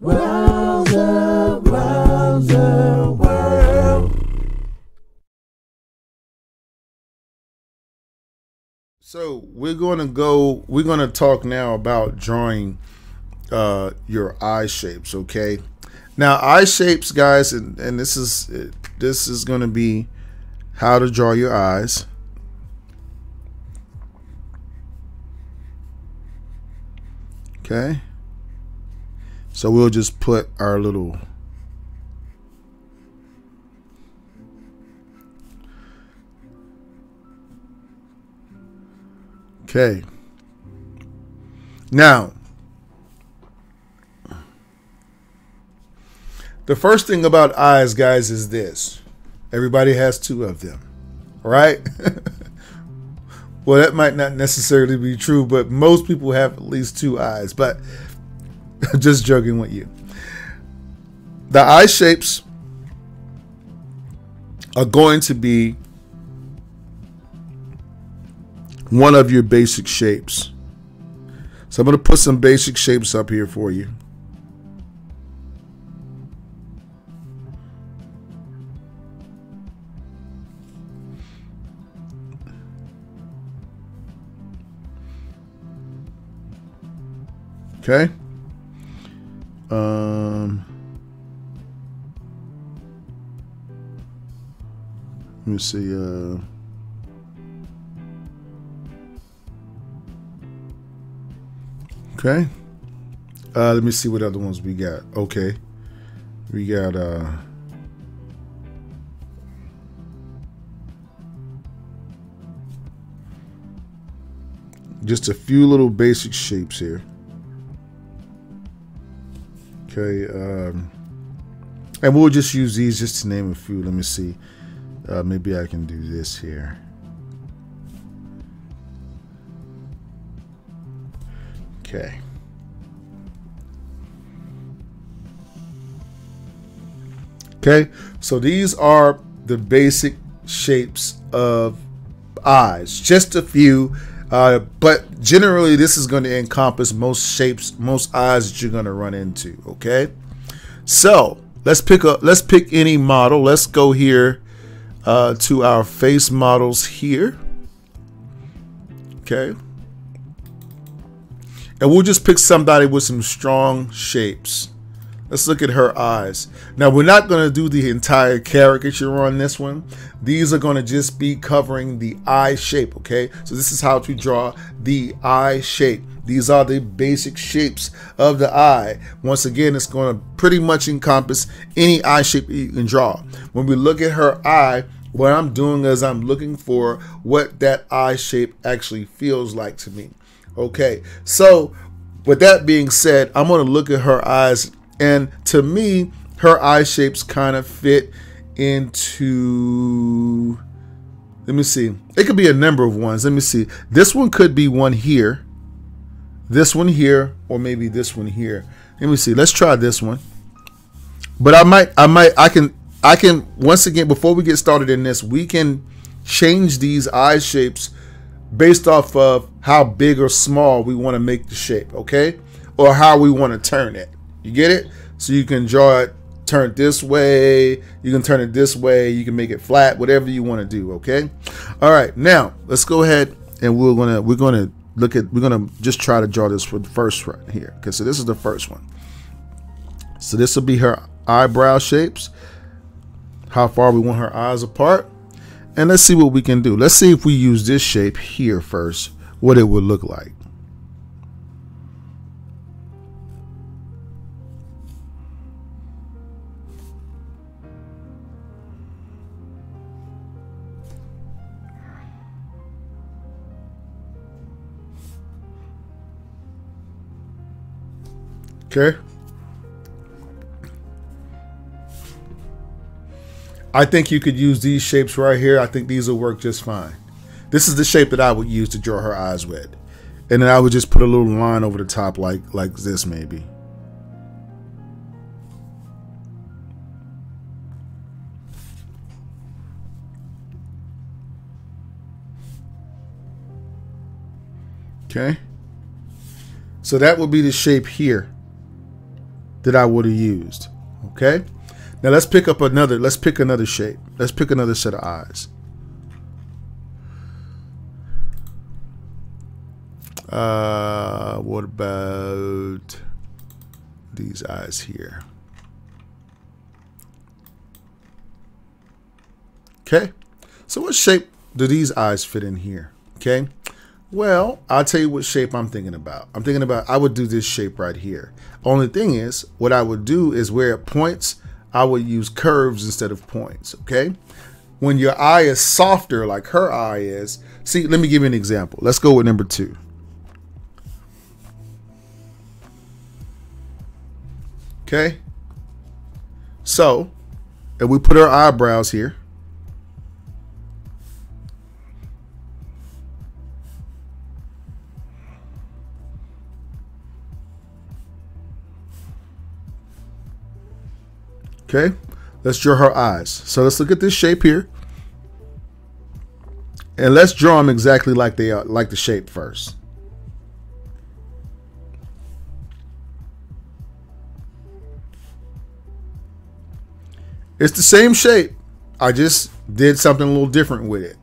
Wowza, wowza, world. So we're gonna talk now about drawing your eye shapes, okay? Now eye shapes, guys, and this is gonna be how to draw your eyes. Okay. So we'll just put our little okay. Now, the first thing about eyes, guys, is this. Everybody has two of them, right? Well, that might not necessarily be true, but most people have at least two eyes. But just joking with you. The eye shapes are going to be one of your basic shapes. So I'm going to put some basic shapes up here for you. Okay. Let me see. Okay. Let me see what other ones we got. Okay. We got just a few little basic shapes here. Okay, and we'll just use these just to name a few. Let me see. Maybe I can do this here. Okay. Okay, so these are the basic shapes of eyes. Just a few. But generally, this is going to encompass most shapes, most eyes that you're going to run into. Okay, so let's pick any model. Let's go here to our face models here. Okay, and we'll just pick somebody with some strong shapes. Let's look at her eyes. Now, we're not going to do the entire caricature on this one. These are going to just be covering the eye shape, okay? So this is how to draw the eye shape. These are the basic shapes of the eye. Once again, it's going to pretty much encompass any eye shape you can draw. When we look at her eye, what I'm doing is I'm looking for what that eye shape actually feels like to me. Okay, so with that being said, I'm going to look at her eyes. And to me, her eye shapes kind of fit into, let me see. It could be a number of ones. Let me see. This one could be one here, this one here, or maybe this one here. Let me see. Let's try this one. But I can, once again, before we get started in this, we can change these eye shapes based off of how big or small we want to make the shape, okay? Or how we want to turn it. You get it? So you can draw it, turn it this way, you can turn it this way, you can make it flat, whatever you want to do, okay? All right, now let's go ahead and we're gonna just try to draw this for the first right here. Okay, so this is the first one. So this will be her eyebrow shapes, how far we want her eyes apart. And let's see what we can do. Let's see if we use this shape here first, what it would look like. Okay. I think you could use these shapes right here. I think these will work just fine. This is the shape that I would use to draw her eyes with. And then I would just put a little line over the top like this maybe. Okay. So that would be the shape here. that I would have used. Okay. Now let's pick another shape. Let's pick another set of eyes. What about these eyes here? Okay. So what shape do these eyes fit in here? Okay. Well, I'll tell you what shape I'm thinking about. I would do this shape right here. Only thing is, what I would do is where it points, I would use curves instead of points. Okay. When your eye is softer, like her eye is, see, let me give you an example. Let's go with number 2. Okay. So, if we put our eyebrows here, okay, let's draw her eyes. So let's look at this shape here. And let's draw them exactly like they are, like the shape first. It's the same shape. I just did something a little different with it.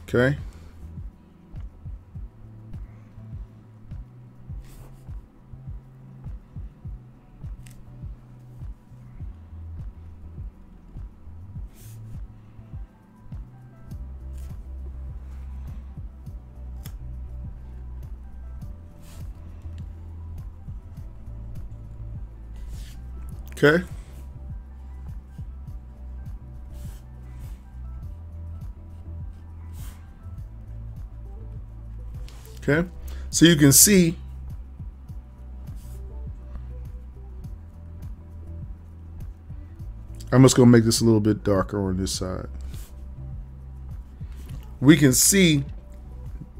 Okay. Okay. Okay. So you can see I'm just going to make this a little bit darker on this side. We can see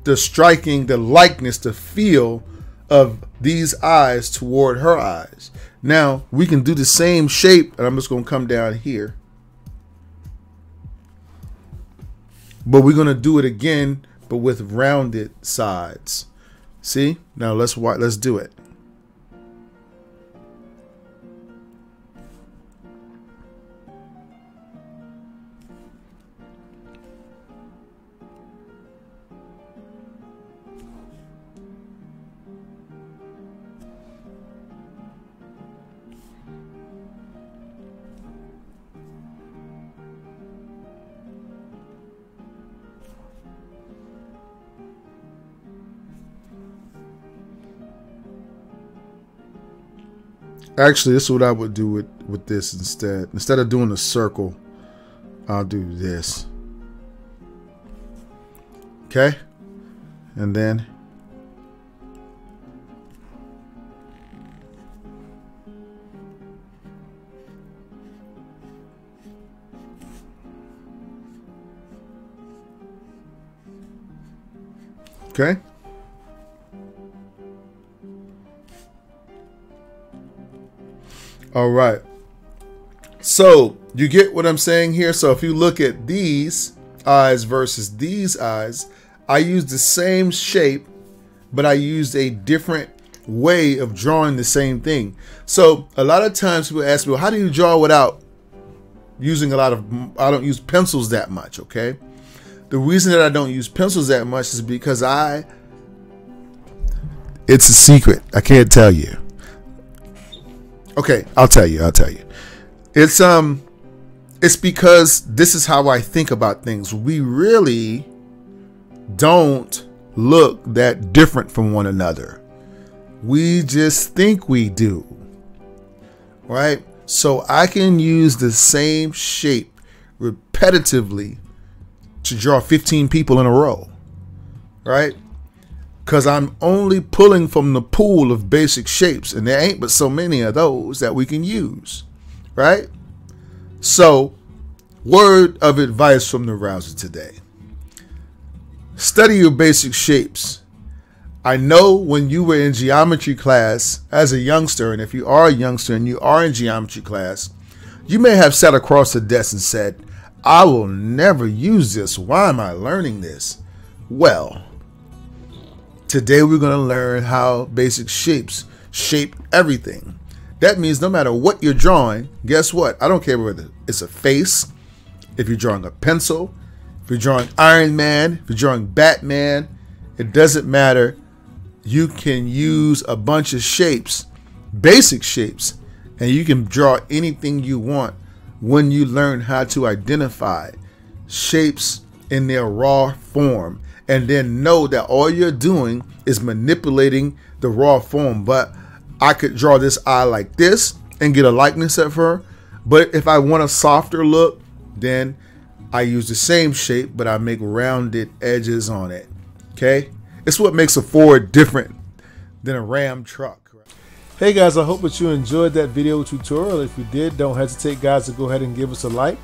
the likeness, the feel of these eyes toward her eyes. Now we can do the same shape, and I'm just going to come down here, but we're going to do it again, but with rounded sides. See? Now let's do it. Actually, this is what I would do with this instead. Instead of doing a circle, I'll do this. Okay? And then okay? All right. So you get what I'm saying here? So if you look at these eyes versus these eyes, I used the same shape, but I used a different way of drawing the same thing. So a lot of times people ask me, well, how do you draw without using I don't use pencils that much, okay? The reason that I don't use pencils that much is because it's a secret. I can't tell you. Okay, I'll tell you. It's because this is how I think about things. We really don't look that different from one another. We just think we do. Right? So I can use the same shape repetitively to draw 15 people in a row. Right? Because I'm only pulling from the pool of basic shapes, and there ain't but so many of those that we can use, right? So, word of advice from the Rouser today. Study your basic shapes. I know when you were in geometry class as a youngster, and if you are a youngster and you are in geometry class, you may have sat across the desk and said, I will never use this. Why am I learning this? Well, Today we're going to learn how basic shapes shape everything. That means no matter what you're drawing, guess what? I don't care whether it's a face, if you're drawing a pencil, if you're drawing Iron Man, if you're drawing Batman, it doesn't matter. You can use a bunch of shapes, basic shapes, and you can draw anything you want when you learn how to identify shapes in their raw form, and then know that all you're doing is manipulating the raw form. But I could draw this eye like this and get a likeness of her. But if I want a softer look, then I use the same shape, but I make rounded edges on it. Okay? It's what makes a Ford different than a Ram truck. Hey guys, I hope that you enjoyed that video tutorial. If you did, don't hesitate guys to go ahead and give us a like.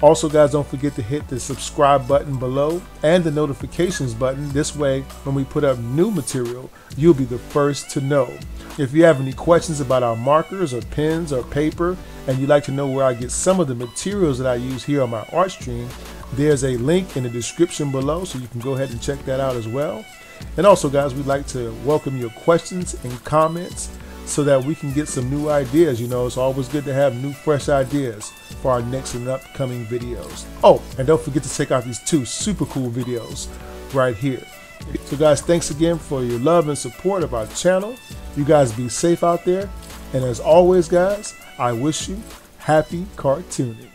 Also guys, don't forget to hit the subscribe button below and the notifications button. This way, when we put up new material, you'll be the first to know. If you have any questions about our markers or pens or paper, and you'd like to know where I get some of the materials that I use here on my art stream, there's a link in the description below, so you can go ahead and check that out as well. And also guys, we'd like to welcome your questions and comments so that we can get some new ideas. You know, it's always good to have new fresh ideas for our next and upcoming videos. Oh, and don't forget to check out these 2 super cool videos right here. So guys, thanks again for your love and support of our channel. You guys be safe out there. And as always guys, I wish you happy cartooning.